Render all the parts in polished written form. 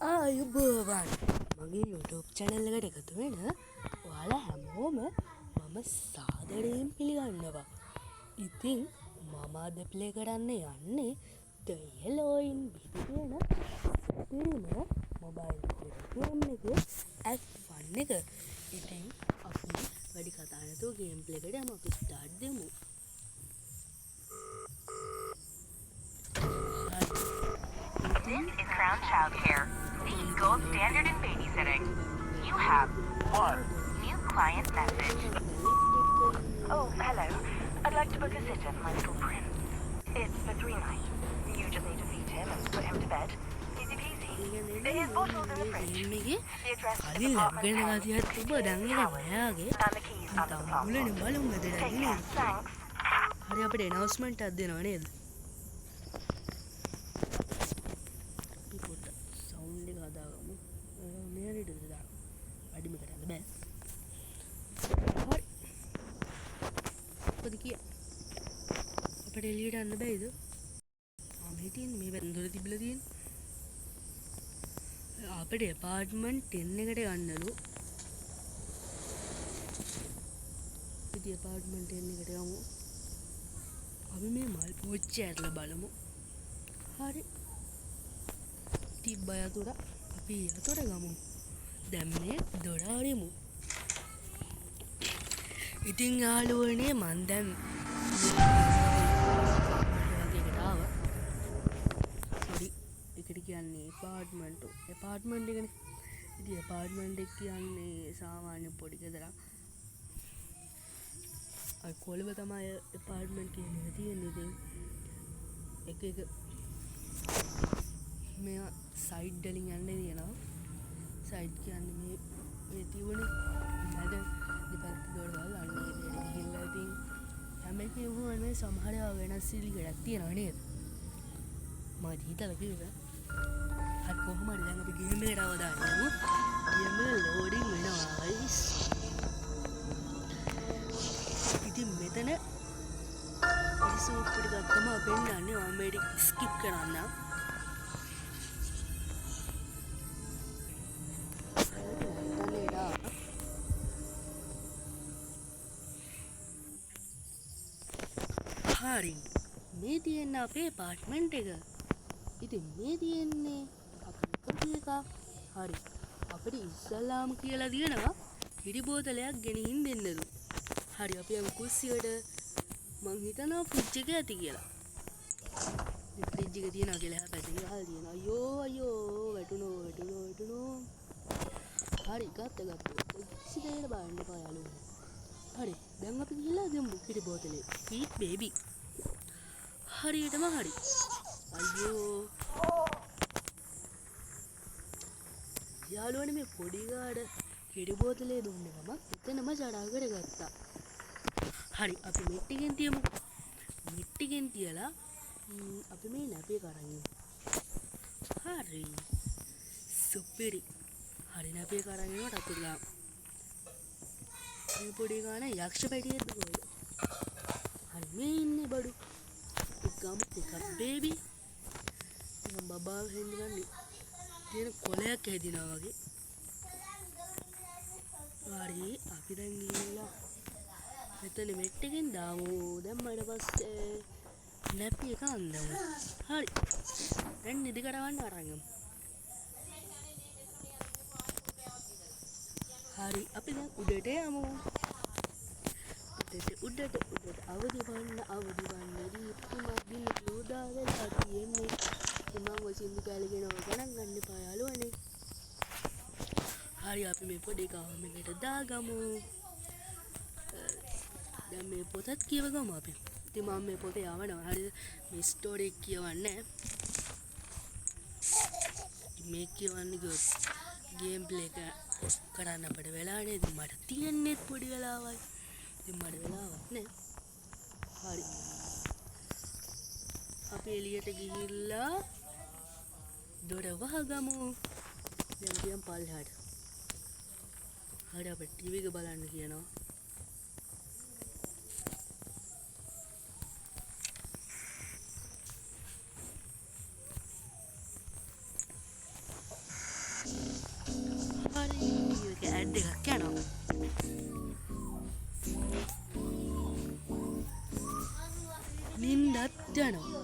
ආයුබෝවන් මගේ YouTube channel එකට එකතු වෙන ඔයාලා හැමෝම මම සාදරයෙන් පිළිගන්නවා. ඉතින් මම අද ප්ලේ කරන්න යන්නේ The Yellow in Baby කියන සුපිරිම මොබයිල් ගේම් එක Act 1 එක. ඉතින් අපි වැඩි කතා නැතුව ගේම් ප්ලේ එකට යමු. අපි ස්ටාර්ට් දෙමු. This is Crown Child Care, the gold standard in babysitting. You have one new client message. Oh, hello. I'd like to book a sitter for my little prince. It's for 3 nights. You just need to feed him and put him to bed. Easy peasy. His bottles in the fridge. The address to the apartment house is 62 Towers, and the keys under the platform. Take care. Thanks. හරි අපිට announcement එකක් දෙනවා නේද? අපි පොඩ්ඩක් sound එක හදාගමු. මෙහෙට දාන්න. වැඩිම කරන්න බෑ. හරි. මොකද කිය? අපිට එළියට යන්න බෑද? මේ තියෙන්නේ මේ වැරදි දොර තිබිලා තියෙන්නේ. අපිට apartment 10 එකට යන්නලු. ඉතින් apartment 10 එකට යමු. අපි මේ මල් පෝච්චි ඇරලා බලමු. හරි. තිබ්බය අතොර අපි අතොර ගමු. දැන් මේ දොර අරිමු. ඉතින් යාළුවනේ මන් දැන් වගේකට ආවා. සෝරි. එකට කියන්නේ apartment එකනේ. ඉතින් apartment එක කියන්නේ සාමාන්‍ය පොඩි ගෙදරක්. අය කොළඹ තමයි apartment කියන්නේ තියෙන්නේ. ඉතින් එක මේ සයිඩ් වලින් යන්න තියෙනවා. සයිඩ් කියන්නේ මේ තියුනේ මැද දෙපැත්ත දොරවල් අන්න ඒ විදිහට ගිහිල්ලා ඉතින් හැම එකේම මේ සමහර ඒවා වෙනස් ඉලිකඩක් තියෙනවා නේද? මම හිතලා කිව්වා. හරි කොහොම හරි දැන් අපි ගේම් එකට අවදානමු. ගේම් එක ලෝඩින් වෙනවා guys. ඉතින් මෙතන ඉරිසෝප්පුට ගත්තම පෙන්නන්නේ මම මේක ස්කිප් කරන්න. හරි මේ තියෙන්නේ අපේ apartment එක. ඉතින් මේ තියෙන්නේ අපේ කොටි එක. හරි අපිට ඉස්සල්ලාම කියලා දිනනවා කිරි බෝතලයක් ගෙනින් දෙන්නලු. හරි අපි යමු කුස්සියට. මං හිතනවා ෆ්‍රිජ් එක ඇති කියලා. මේ ෆ්‍රිජ් එක තියනවා කියලා හැබැයි ගහලා තියෙනවා. අයියෝ වැටුණෝ. හරි ගත්තා. කිසි දෙයකට බාන්න එපා යාළුවෝ. හරි දැන් අපි ගිහලා දෙමු කිරි බෝතලේ. feed baby. හරියටම හරි. අයියෝ. යාළුවනේ මේ පොඩි ගාඩ කිරි බෝතලේ දුන්නේ මම එතනම ජඩා කරගත්තා. හරි අපි මෙට්ටිගෙන් තියමු. මෙට්ටිගෙන් තියලා අපි මේ නැපේ කරන් යමු. හරි. සුපිරි. හරි නැපේ කරන් යනකොට අපි ගා මේ පොඩි ගාන යක්ෂ පැටියෙක්ද කොහෙද? හරි මේ ඉන්නේ බඩු. ගමු එකක් බේබි. මම බබාව හෙන්නගන්නේ. තියෙන කොලයක් හැදිනවා වගේ. හරි අපි දැන් ගිහලා මෙතන මෙට් එකෙන් දාමු. දැම්මට පස්සේ නැපි එක අන්දමු. හරි. දැන් නිදි කරවන්න අරන් යමු. හරි අපි දැන් උඩට යමු. උඩට අවදි වන්න දීප්තිමත් දින ලෝදා වෙලා තියෙන්නේ. මම වසින්දු කාලේ ගෙනව ගණන් ගන්න එපා යාළුවනේ. හරි අපි මේ පොඩි ගාම එකට දාගමු. දැන් මේ පොතත් කියවගමු අපි. ඉතින් මම මේ පොතේ යවනවා. හරිද? මේ ස්ටෝරි එක කියවන්නේ. මේ කියවන්නේ ගොස් ගේම් ප්ලේ කරන්න අපිට වෙලා නේද? මට තියන්නේ පොඩි වෙලාවයි. ඉතින් මට වෙලාවක් නෑ. හරි. අපි එළියට ගිහිල්ලා දොර වහගමු. දැන් ගියම් පල්ලෙහාට. හරි අපිට ටීවී එක බලන්න කියනවා. එන්නත් යනවා.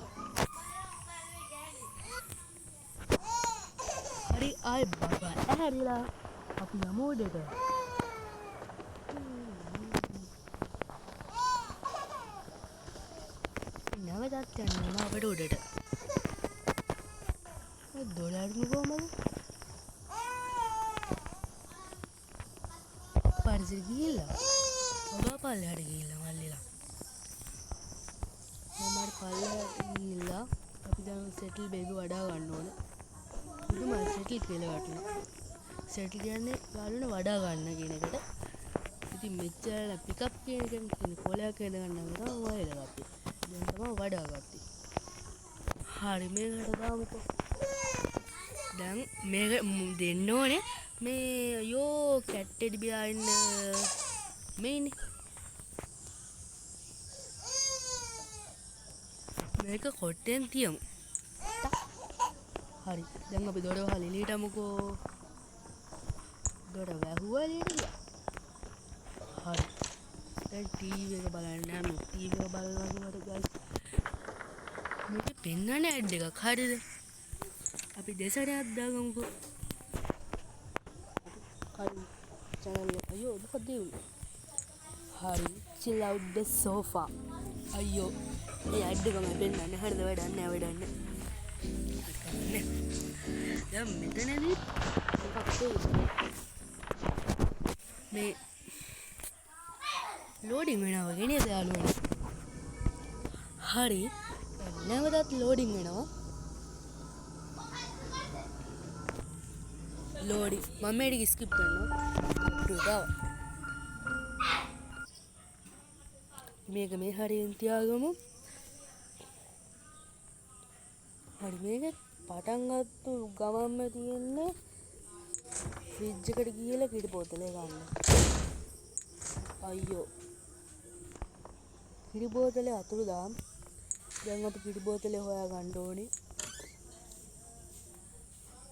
හරි ආයෙ බබා ඇහැරිලා අපි යමු උඩට. නැවතත් යන්න ඕන අපිට උඩට. දොඩාරුණු කොහමද? පරිසර ගිහිල්ලා. බබා පල්ලෙහාට ගිහිල්ලා මල්ලිලා. මම පල්ලෙහාට ගිහිල්ලා අපි දැන් සෙටල් බේබි වඩා ගන්න ඕන. මුදුම සෙටල් කියලා වටනවා. සෙටල් කියන්නේ යාළුවනේ වඩා ගන්න කියන එකට. ඉතින් මෙච්චර පිකප් කියන එකෙන් කියන කොලයක් හද ගන්න තමයි වයලා ගත්තේ. දැන් තමයි වඩා ගත්තේ. හරි මේකට දාමුකෝ. දැන් මේක දෙන්න ඕනේ මේ අයෝ කැට් ටෙඩි බියා ඉන්න මේ ඉන්නේ. මේක කොට්ටෙන් තියමු. හරි දැන් අපි දොර වහලා එළියට යමුකෝ. දොර වැහුවා එළියට ගියා. හරි දැන් ටීවී එක බලන්න යමු. ටීවී එක බලනවා කියනකොට ගයිස් මේකේ පෙන්නන ඇඩ් එකක් හරියද? අපි දෙසරයක් දාගමුකෝ. හරි channel එක අයියෝ මොකද දෙන්නේ? හරි chill out the sofa. අයියෝ මේ ඇඩ් එක මම පෙන්නන්නේ හරියද? වැඩක් නෑ වැඩක් නෑ. දැන් මෙතනදී මේ ලෝඩින් වෙනවා වගේ නේද යාළුවනේ? හරි නැවතත් ලෝඩින් වෙනවා. ලෝඩින් මම මේක ස්කිප් කරනවා. මේක මේ හරියෙන් තියාගමු. හරි මේක පටන් ගත්ත ගමන්ම තියෙන්නේ ෆ්‍රිජ් එකට ගිහලා කිරි බෝතලේ ගන්න. අයියෝ කිරි බෝතලේ අතුරු දාම්. දැන් අපි කිරි බෝතලේ හොයා ගන්න ඕනේ.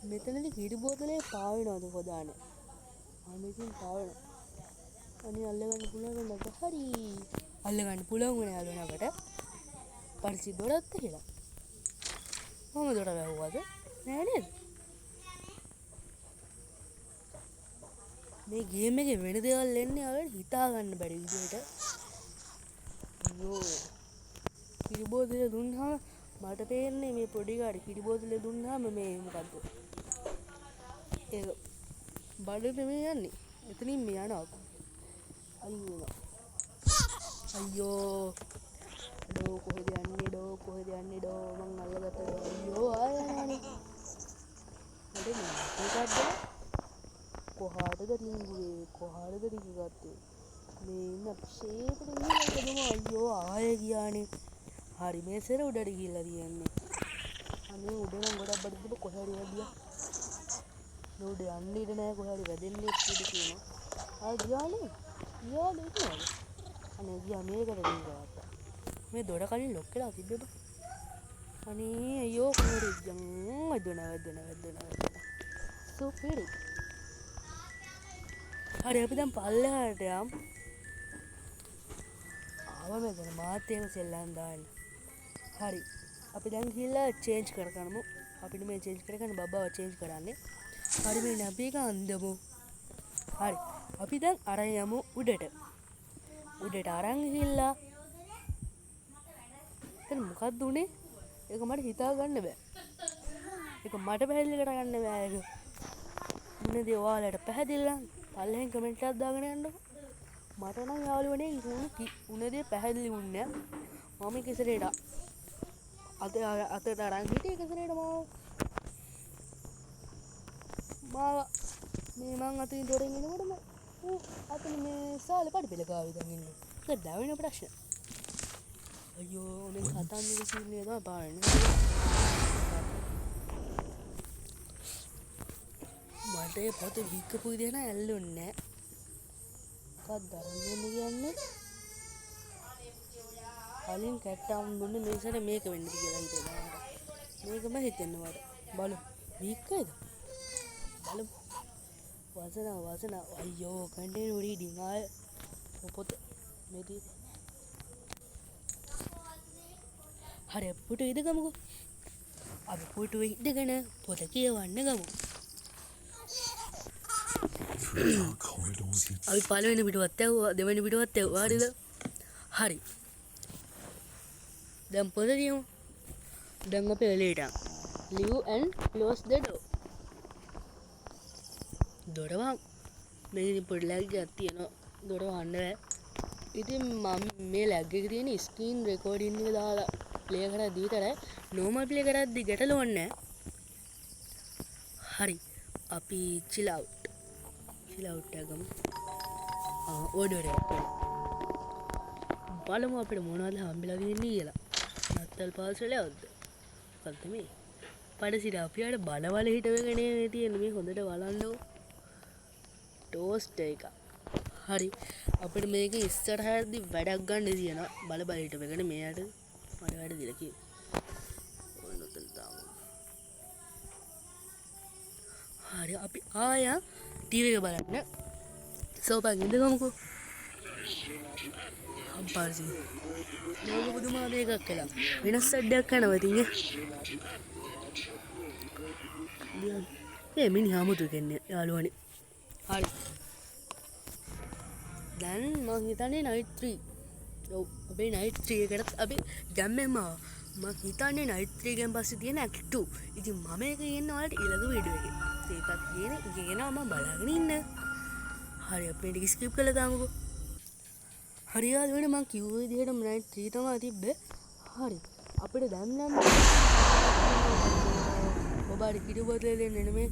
මෙතනදී කිරි බෝතලේ පාවෙනවද කොදානේ? මේකෙන් පාවෙනවා. අනේ අල්ලගන්න පුළුවන් නේද? හරි අල්ලගන්න පුළුවන් වුණා යාළුවනකට. පරිසි දොරත් කියලා. මම දොර වැහුවද? නෑ නේද? මේ ගේම් එකේ වෙන දේවල් එන්නේ අපිට හිතා ගන්න බැරි විදියට. අයියෝ කිරි බෝතලේ දුන්නාම මට පේන්නේ මේ පොඩි කාට කිරි බෝතලේ දුන්නාම මේ මොකද්ද? ඒක බඩට මේ යන්නේ. එතනින් මේ යනවා. අයියෝ අයියෝ ඩෝ කොහෙද යන්නේ ඩෝ කොහෙද යන්නේ ඩෝ මං අල්ලගත්තා ඩෝ අයියෝ ආයනේ මට මේකක්ද කොහාටද රිංගුවේ කොහාටද රිංග ගත්තේ මේ ඉන්න ෂේප්ට ගිහින් අයියෝ ආයෙ ගියානේ. හරි මේ සෙර උඩට ගිහිල්ලා තියන්නේ. අනේ උඩ නම් ගොඩක් බඩ තිබ්බ කොහේ හරි වැදියා. උඩ යන්න ඉඩ නැහැ කොහේ හරි වැදෙන්නේ ඉඩ තියෙනවා. ආ ගියානේ ගියානේ ඉතින්. අනේ ගියා මේකට රිංග ගත්තා. මේ දොර කලින් ලොක් වෙලා තිබ්බේ බා. අනේ අයියෝ කොහෙද වැදුනා. සුපිරි. හරි අපි දැන් පල්ලෙහාට යමු. ආව මෙතන මාත් එහෙම සෙල්ලම් දාන්න. හරි අපි දැන් ගිහලා චේන්ජ් කරගන්නමු. අපිට මේ චේන්ජ් කරගන්න බබාව චේන්ජ් කරන්නේ. හරි මේ නැපි එක අන්දමු. හරි අපි දැන් අරන් යමු උඩට. උඩට අරන් ගිහිල්ලා මොකක්ද උනේ? ඒක මට හිතා ගන්න බෑ. ඒක මට පැහැදිලි කරගන්න බෑ ඒක. මොනේද ඔයාලට පැහැදිලි නම් පල්ලෙහෙන් කමෙන්ට් එකක් දාගෙන යන්නකෝ. මට නම් යාළුවනේ උනේදී පැහැදිලි වුණේ නැහැ. මම කෙසරේට අතට අරන් හිටියේ කෙසරේට මාව මේ මං අතින් දොරෙන් එනකොටම අතන මේ සාලේ පඩි පෙළ ගාවේ දැන් ඉන්නේ. ඒක දැවෙන ප්‍රශ්න. අයියෝ මේ කතන්දර සීන්නේ තමයි පාන්නේ. මට ඒ පොත වික්කපු විදිහ නෑ ඇල්ලුන්නේ නෑ. මොකක්ද දරන්නේ කියන්නේ? කලින් කැට්ටම් දුන්නේ මේ සැරේ මේක වෙන්නද කියලා හිතෙනවා මට. මේකම හිතෙන්නේ මට. බලමු. වික්කේද? බලමු. වසන අයියෝ කන්ටිනියු රීඩින් ආය පොත මෙදී හරි පුටු ඉද ගමුකෝ. අපි පුටුවේ ඉඳගෙන පොත කියවන්න ගමු. අපි පළවෙනි පිටුවත් ඇහුවා දෙවෙනි පිටුවත් ඇහුවා හරිද? හරි. දැන් පොත කියමු. දැන් අපි එළියට යමු. Leave and close the door. දොර වහමු. මේකෙන් පොඩි ලැග් එකක් තියෙනවා. දොර වහන්න බෑ. ඉතින් මම මේ ලැග් එක තියෙන ස්ක්‍රීන් රෙකෝඩින් එක දාලා ප්ලේ කරද්දි විතරයි නෝමල් ප්ලේ කරද්දි ගැටලුවක් නැහැ. හරි. අපි chill out එක ගමු. ඕඩර් එක. බලමු අපිට මොනවද හම්බෙලා තියෙන්නේ කියලා. නත්තල් පාසලේවද? මොකක්ද මේ? පඩසිට අපි අර බලවල හිටවගෙන තියෙන මේ හොඳට බලන්නකො. ටෝස්ට් එක. හරි. අපිට මේක ඉස්සරහදී වැඩක් ගන්න තියෙනවා. බල හිටවගෙන මෙයාට මට වැඩ දීලා කිව්වා. ඔන්න උතන තාම. හරි අපි ආයා ටීවී එක බලන්න. සෝපන් ඉඳගමුකෝ. අම්පාසි. මොකද පුදුමා මේකක් කළා. වෙනස් සද්දයක් කරනවා ඉතින්. මේ මිනිහා මුතු කියන්නේ යාළුවනේ. හරි. දැන් මං හිතන්නේ නයිට් 3. ඔව් අපේ නයිට් 3 එකටත් අපි ගැම්මෙන්ම ආවා. මං හිතන්නේ නයිට් 3 එකෙන් පස්සේ තියෙන ඇක්ට් 2. ඉතින් මම ඒක කියන්න ඔයාලට ඊළඟ වීඩියෝ එකේ. ඒකත් කියනවා මම බලාගෙන ඉන්න. හරි අපි මේක ස්කිප් කරලා දාමුකෝ. හරි යාළුවනේ මං කිව්ව විදිහටම නයිට් 3 තමයි තිබ්බේ. හරි. අපිට දැන් නම් ඔබට කිරි බෝතලේ දෙන්න නෙමෙයි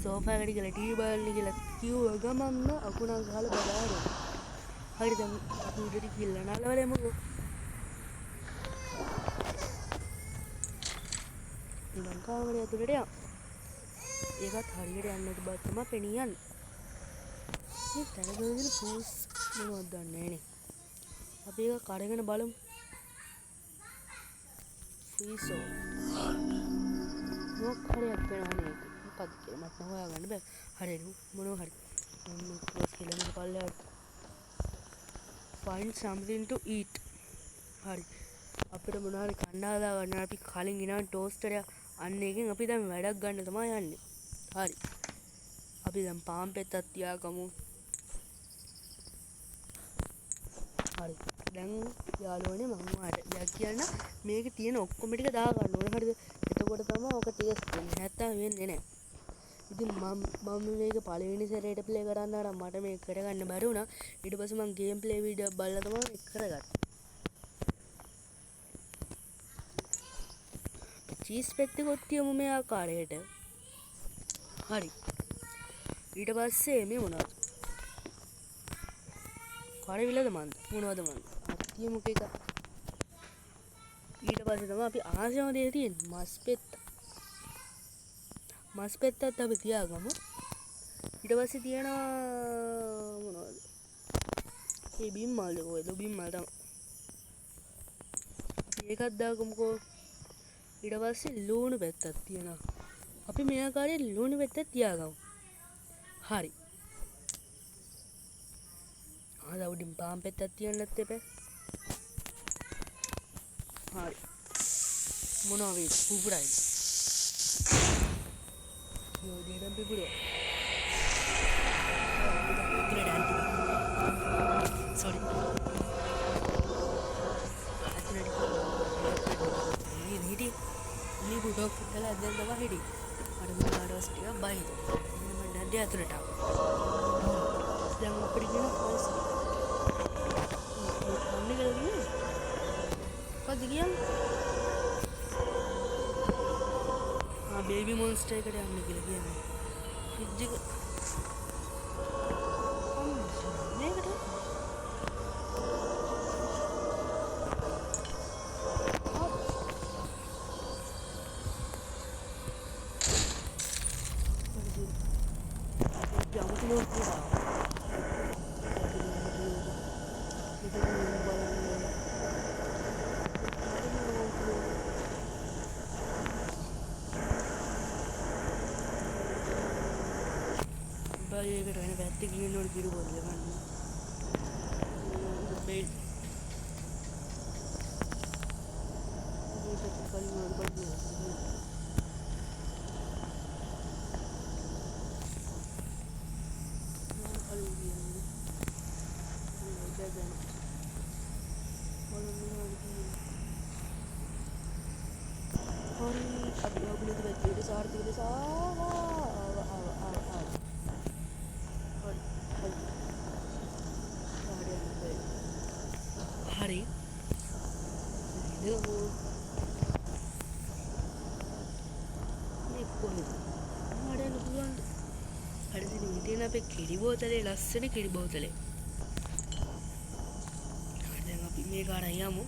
සෝෆා එකට ගිහලා ටීවී බලන්න කියලා කිව්ව ගමන්ම අකුණක් ගහලා බදාගෙන. හරි දැන් අපි උඩට ගිහලා නලවලමුකෝ. ලංකාවට ඇතුළට යමු. ඒකත් හරියට යන්නත් බෑ තමයි පෙනියන්නේ. මේ තනගගෙන පූස් මොනවද දන්නේ නැනේ. අපි ඒක කරගෙන බලමු. ෆ්‍රීසෝ. මොකක් හරියක් වෙනවනේ ඒක. මොකක්ද කියලා මට නම් හොයාගන්න බෑ. හරි මොනවා හරි. මම ක්ලෝස් කියලා මේක පල්ලෙහාට. Find something to eat. හරි. අපිට මොනවා හරි කන්න හදා ගන්න අපි කලින් ගෙනාව ටෝස්ටර් එක අන්න එකෙන් අපි දැන් වැඩක් ගන්න තමයි යන්නේ. හරි. අපි දැන් පාන් පෙත්තක් තියාගමු. හරි. දැන් යාළුවනේ මම ඔයාලට දෙයක් කියන්න මේක තියෙන ඔක්කොම ටික දා ගන්න ඕනේ. හරිද? එතකොට තමයි ඔක ටේස්ට් වෙන්නේ. නැත්තම් වෙන්නේ නැහැ. ඉතින් මම මේක පළවෙනි සැරේට ප්ලේ කරන්න ආරම් මට මේක කරගන්න බැරි වුණා. ඊට පස්සේ මම ගේම් ප්ලේ වීඩියෝ බලලා තමයි මේක කරගත්තේ. චීස් පැත්තකොත් තියමු මේ ආකාරයට. හරි. ඊට පස්සේ මේ මොනවද? කරවිලද මන්ද? මොනවද මන්ද? තියමු එක. ඊට පස්සේ තමයි අපි ආසම දේ තියෙන්නේ මස් පෙත්ත. මස් පෙත්තත් අපි තියාගමු. ඊට පස්සේ තියෙනවා මොනවද? මේ බිම්මල් ඔය බිම්මල් තමයි. ඒකත් දාගමුකෝ. ඊට පස්සේ ලුණු පෙත්තක් තියෙනවා. අපි මේ ආකාරයෙන් ලුණු පෙත්ත තියාගමු. හරි. ආද උඩින් පාන් පෙත්තක් තියන්නත් එපා. හරි. මොනවා වේ පුපුරයිද? යෝ දෙඩම් පිපුරෝ. sorry. ini budok kala dan dawa hidi ada maros dia bayi ini dia atur tak sedang pergi nak pos kami lagi kau diam baby monster kada amne ke lagi amne fridge ne kada ඒකට වෙන පැත්තකින් ඉන්නකොට කිරි බෝතල ගන්න. මේ හරි කොහෙද මාඩ යන්න පුළුවන්ද? හරිද මේ තියෙන අපේ කිරි බෝතලේ ලස්සන කිරි බෝතලේ. හරි දැන් අපි මේක අරන් යමු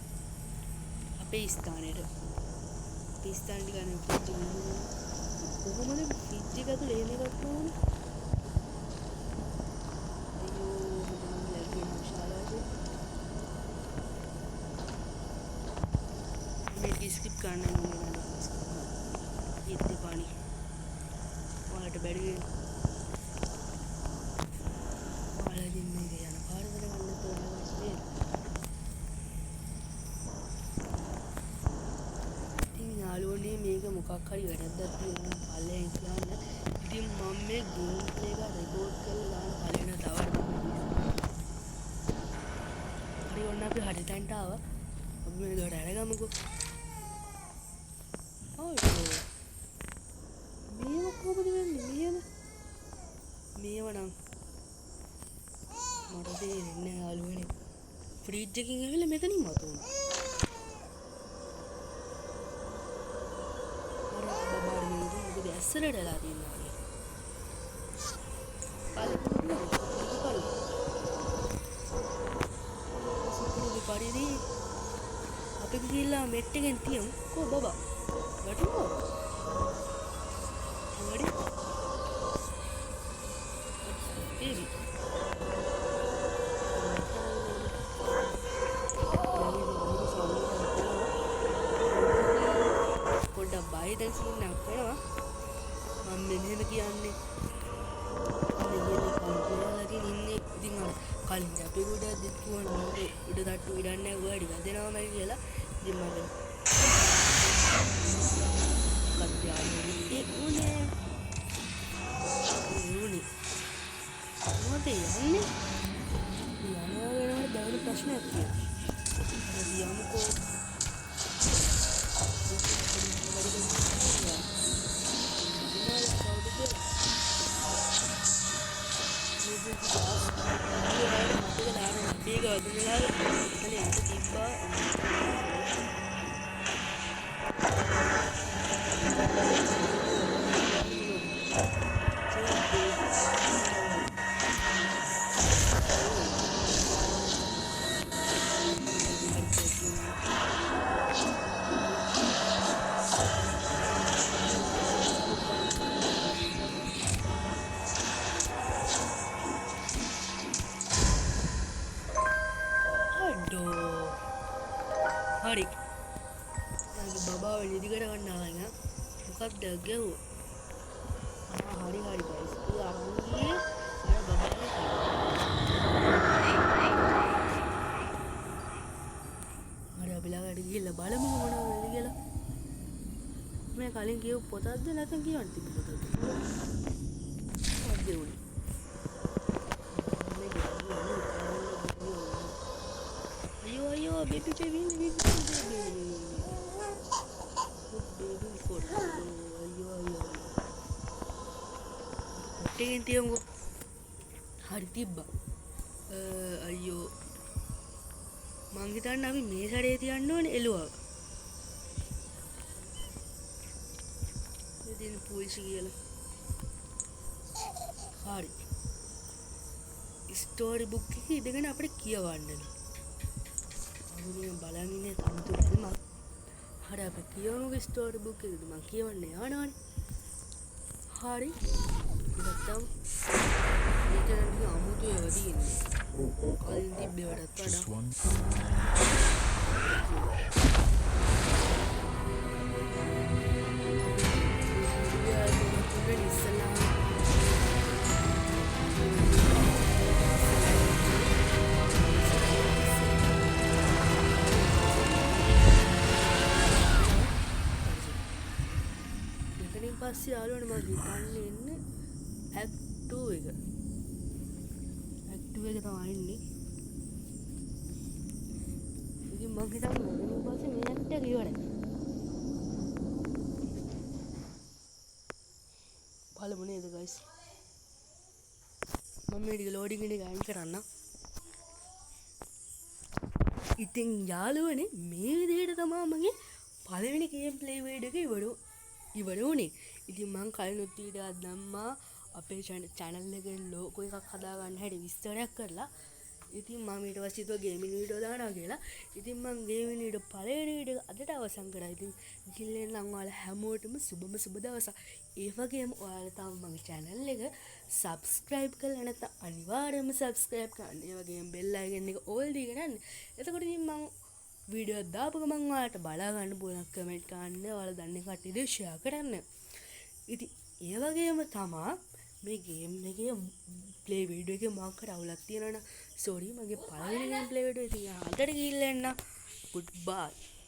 අපේ ස්ථානෙට. අපේ ස්ථානෙට ගන්න ෆ්‍රිජ් එක කොහොමද ෆ්‍රිජ් එක ඇතුලේ එහෙම එකක් නෝනේ. අයියෝ මම ලැබෙන ශාලාවේ මේක ස්කිප් කරන්න ඕනේ නේද? ඉතින් පානි ඔයාලට බැරි වෙන ඔයාලගෙන් මේක යන පාරවල ගන්න තෝරන්නේ. ඉතින් යාළුවනේ මේක මොකක් හරි වැරද්දක් තියෙනවා පල්ලෙන් කියන්න. ඉතින් මම මේ ගේම් ප්ලේ එක රෙකෝඩ් කරලා දාන පළවෙනි තවරක්. හරි ඔන්න අපි හරි තැනට ආවා. අපි මේක රැඳගමුකෝ. මේක කොහොමද වෙන්නේ? මේව නම් මට තේරෙන්නේ නැහැ යාළුවනේ. ෆ්‍රිජ් එකකින් ඇවිල්ලා මෙතනින් මතුවුණා. අර බබාර මේක මොකද ඇස්සලට වෙලා තියෙනවා වගේ. සුපුරුදු පරිදි අපි ගිහිල්ලා මෙට් එකෙන් තියමු. කො බබා වැටුණා. පොඩ්ඩක් බයි දැන් සින්නක් කරනවා. මම මෙහෙම කියන්නේ කල්පනාලාගෙන ඉන්නේ. ඉතින් කලින් අපි ගොඩක් දෙත් කිව්වා උඩ තට්ටු ඉඩන්නේ නැහැ ගොඩි වැදෙනවමයි කියලා. ඉතින් මම කත්යාලේ උනේ මොකද යන්නේ? යනවා වෙනවට බැලු ප්‍රශ්නයක් තියෙනවා. හරි යමුකෝ. හරි බබාව නිදිකට ගන්න ආවම මොකක්ද ගැව්වා? හරි ගයිස් ඉතින් අරන්නේ අර බබාව හරි අපි ළඟට ගිහිල්ලා බලමු මොනවද කියලා. මේ කලින් කියපු පොතක්ද නැත්නම් කියන්න තිබ්බ පොතක්ද? මොකක්ද උනේ? අයියෝ baby ටෙන් තියමු. හරි තිබ්බා. අයියෝ මං හිතන්නේ අපි මේ සැරේ තියන්න ඕනේ එළුවව. ඉතින් පුයිසි කියලා. හරි. ස්ටෝරි බුක් එකේ ඉඳගෙන අපිට කියවන්න. අපි බලන් ඉන්නේ තමුතු බැලුමක්. හරි අපි කියවමු ස්ටෝරි බුක් එකේ මං කියවන්න යනවනේ. හරි. නැත්තම් මේකෙන් අමුතු ඒවා තියෙන්නේ. කලින් තිබ්බේවටත් වඩා. පස්සේ යාළුවනේ මම හිතන්නේ එන්නේ ඇක්ට් 2 එක. ඇක්ට් 2 එක තමයි එන්නේ. ඉතින් මම හිතන්නේ ඊට පස්සේ මේ ඇක්ට් එක ඉවරයි. බලමු නේද guys. මම මේ ටික ලෝඩින් එක අයින් කරන්න. ඉතින් යාළුවනේ මේ විදිහට තමයි මගේ පළවෙනි ගේම් ප්ලේ වීඩියෝ එක ඉවර වුණේ. ඉතින් මම කලිනුත් වීඩියෝ එකක් දැම්මා අපේ channel එකේ ලෝගෝ එකක් හදාගන්න හැටි විස්තරයක් කරලා. ඉතින් මම ඊට පස්සේ හිතුවා ගේමින් වීඩියෝ දානවා කියලා. ඉතින් මම ගේමින් වීඩියෝ පළවෙනි වීඩියෝ එක අදට අවසන් කරා. ඉතින් ගිහින් නම් ඔයාලා හැමෝටම සුබ දවසක්. ඒ වගේම ඔයාලා තාම මගේ channel එක subscribe කරලා නැත්නම් අනිවාර්යයෙන්ම subscribe කරන්න. ඒ වගේම bell icon එක all දීගෙන යන්න. එතකොට ඉතින් මම වීඩියෝ දාපු ගමන් ඔයාලට බලා ගන්න පුළුවන් කමෙන්ට් කරන්න. ඔයාලා දන්නේ කට්ටියට share කරන්න. ඉතින් ඒ වගේම තමා මේ ගේම් එකේ ප්ලේ වීඩියෝ එකේ මාකට අවුලක් තියෙනවා නම් sorry මගේ පළවෙනි ගේම් ප්ලේ වීඩියෝ ඉතින් අදට ගිහිල්ලා එන්න. goodbye.